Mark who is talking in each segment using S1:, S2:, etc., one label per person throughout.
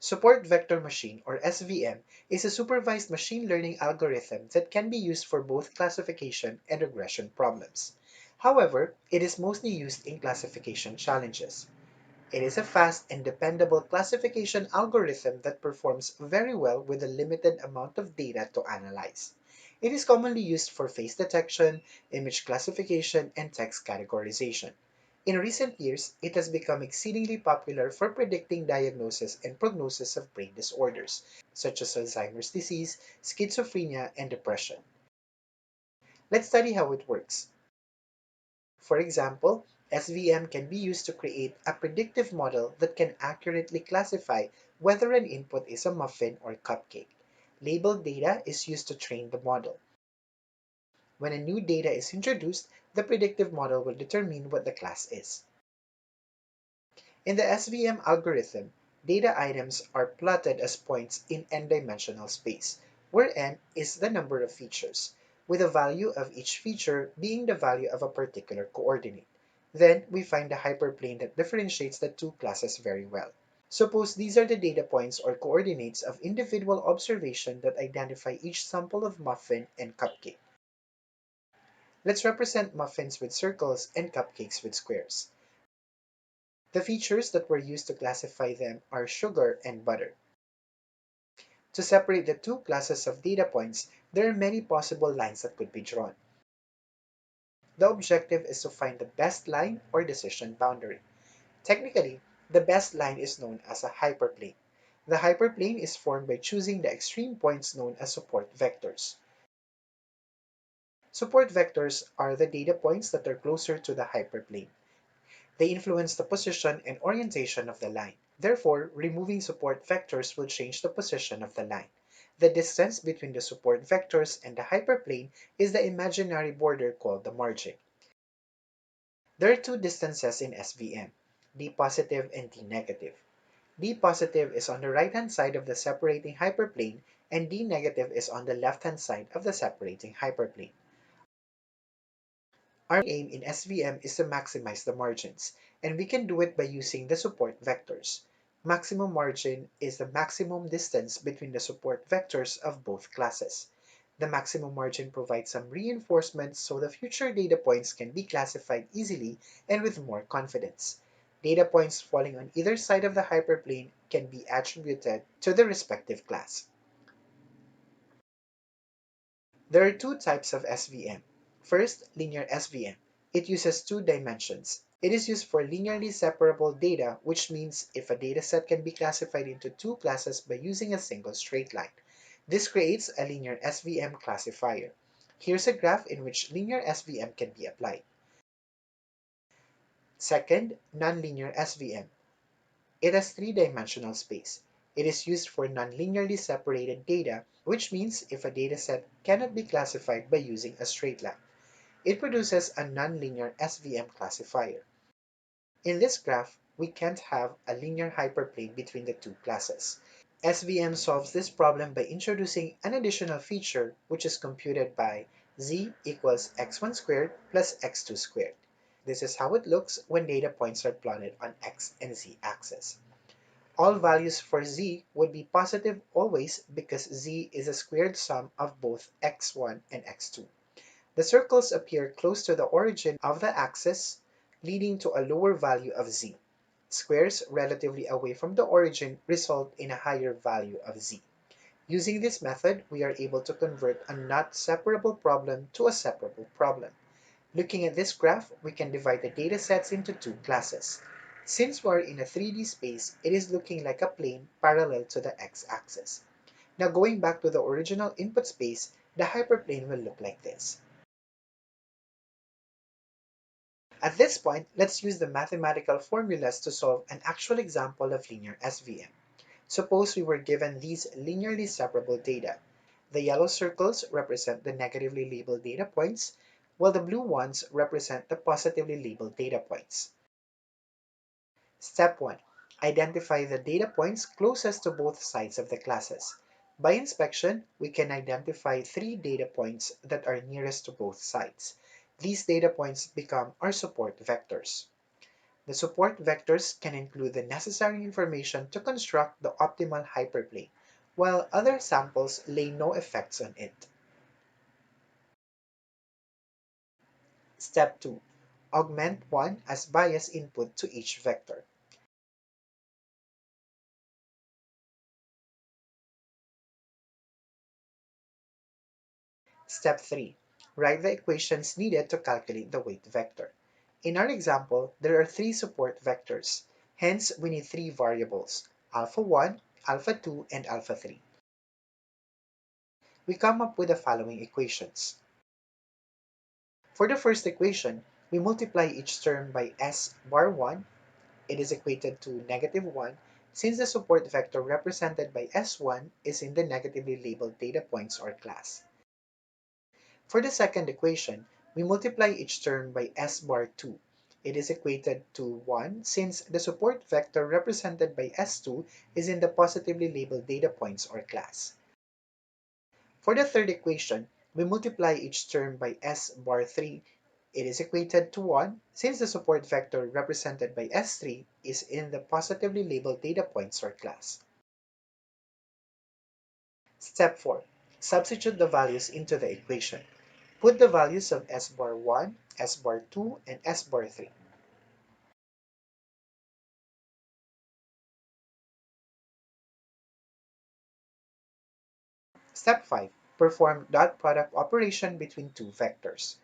S1: Support Vector Machine, or SVM, is a supervised machine learning algorithm that can be used for both classification and regression problems. However, it is mostly used in classification challenges. It is a fast and dependable classification algorithm that performs very well with a limited amount of data to analyze. It is commonly used for face detection, image classification, and text categorization. In recent years, it has become exceedingly popular for predicting diagnosis and prognosis of brain disorders, such as Alzheimer's disease, schizophrenia, and depression. Let's study how it works. For example, SVM can be used to create a predictive model that can accurately classify whether an input is a muffin or cupcake. Labeled data is used to train the model. When a new data is introduced, the predictive model will determine what the class is. In the SVM algorithm, data items are plotted as points in n-dimensional space, where n is the number of features, with the value of each feature being the value of a particular coordinate. Then we find the hyperplane that differentiates the two classes very well. Suppose these are the data points or coordinates of individual observation that identify each sample of muffin and cupcake. Let's represent muffins with circles and cupcakes with squares. The features that were used to classify them are sugar and butter. To separate the two classes of data points, there are many possible lines that could be drawn. The objective is to find the best line or decision boundary. Technically, the best line is known as a hyperplane. The hyperplane is formed by choosing the extreme points known as support vectors. Support vectors are the data points that are closer to the hyperplane. They influence the position and orientation of the line. Therefore, removing support vectors will change the position of the line. The distance between the support vectors and the hyperplane is the imaginary border called the margin. There are two distances in SVM, d positive and d negative. D positive is on the right-hand side of the separating hyperplane, and d negative is on the left-hand side of the separating hyperplane. Our aim in SVM is to maximize the margins, and we can do it by using the support vectors. Maximum margin is the maximum distance between the support vectors of both classes. The maximum margin provides some reinforcement so the future data points can be classified easily and with more confidence. Data points falling on either side of the hyperplane can be attributed to the respective class. There are two types of SVM. First, linear SVM. It uses two dimensions. It is used for linearly separable data, which means if a dataset can be classified into two classes by using a single straight line. This creates a linear SVM classifier. Here's a graph in which linear SVM can be applied. Second, nonlinear SVM. It has three-dimensional space. It is used for non-linearly separated data, which means if a dataset cannot be classified by using a straight line. It produces a nonlinear SVM classifier. In this graph, we can't have a linear hyperplane between the two classes. SVM solves this problem by introducing an additional feature, which is computed by z equals x1 squared plus x2 squared. This is how it looks when data points are plotted on x and z axis. All values for z would be positive always because z is a squared sum of both x1 and x2. The circles appear close to the origin of the axis, leading to a lower value of z. Squares relatively away from the origin result in a higher value of z. Using this method, we are able to convert a not separable problem to a separable problem. Looking at this graph, we can divide the datasets into two classes. Since we're in a 3D space, it is looking like a plane parallel to the x-axis. Now going back to the original input space, the hyperplane will look like this. At this point, let's use the mathematical formulas to solve an actual example of linear SVM. Suppose we were given these linearly separable data. The yellow circles represent the negatively labeled data points, while the blue ones represent the positively labeled data points. Step 1. Identify the data points closest to both sides of the classes. By inspection, we can identify three data points that are nearest to both sides. These data points become our support vectors. The support vectors can include the necessary information to construct the optimal hyperplane, while other samples lay no effects on it. Step 2. Augment 1 as bias input to each vector. Step 3. Write the equations needed to calculate the weight vector. In our example, there are three support vectors. Hence, we need three variables, alpha 1, alpha 2, and alpha 3. We come up with the following equations. For the first equation, we multiply each term by s bar 1. It is equated to negative 1 since the support vector represented by s1 is in the negatively labeled data points or class. For the second equation, we multiply each term by s bar 2. It is equated to 1 since the support vector represented by s2 is in the positively labeled data points or class. For the third equation, we multiply each term by s bar 3. It is equated to 1 since the support vector represented by s3 is in the positively labeled data points or class. Step 4. Substitute the values into the equation. Put the values of s bar 1, s bar 2, and s bar 3. Step 5. Perform dot product operation between two vectors.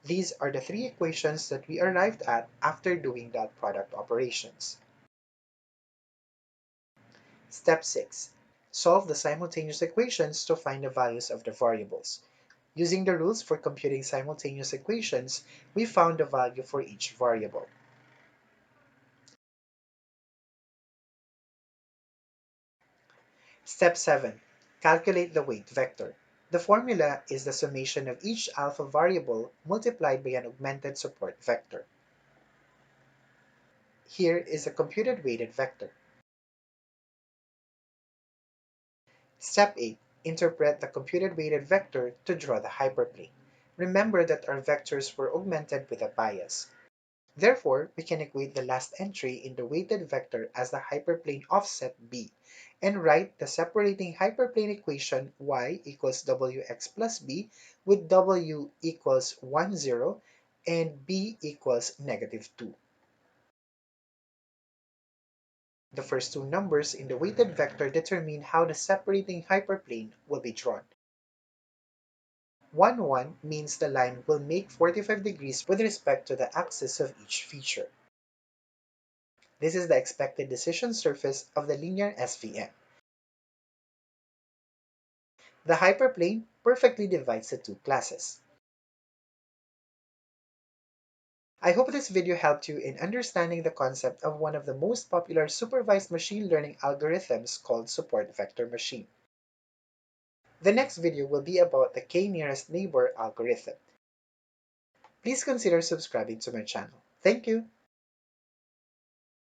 S1: These are the three equations that we arrived at after doing dot product operations. Step 6. Solve the simultaneous equations to find the values of the variables. Using the rules for computing simultaneous equations, we found the value for each variable. Step 7. Calculate the weight vector. The formula is the summation of each alpha variable multiplied by an augmented support vector. Here is a computed weighted vector. Step 8. Interpret the computed weighted vector to draw the hyperplane. Remember that our vectors were augmented with a bias. Therefore, we can equate the last entry in the weighted vector as the hyperplane offset b, and write the separating hyperplane equation y equals wx plus b, with w equals 1, 0, and b equals negative 2. The first two numbers in the weighted vector determine how the separating hyperplane will be drawn. 1, 1 means the line will make 45 degrees with respect to the axis of each feature. This is the expected decision surface of the linear SVM. The hyperplane perfectly divides the two classes. I hope this video helped you in understanding the concept of one of the most popular supervised machine learning algorithms called support vector machine. The next video will be about the k-nearest neighbor algorithm. Please consider subscribing to my channel. Thank you!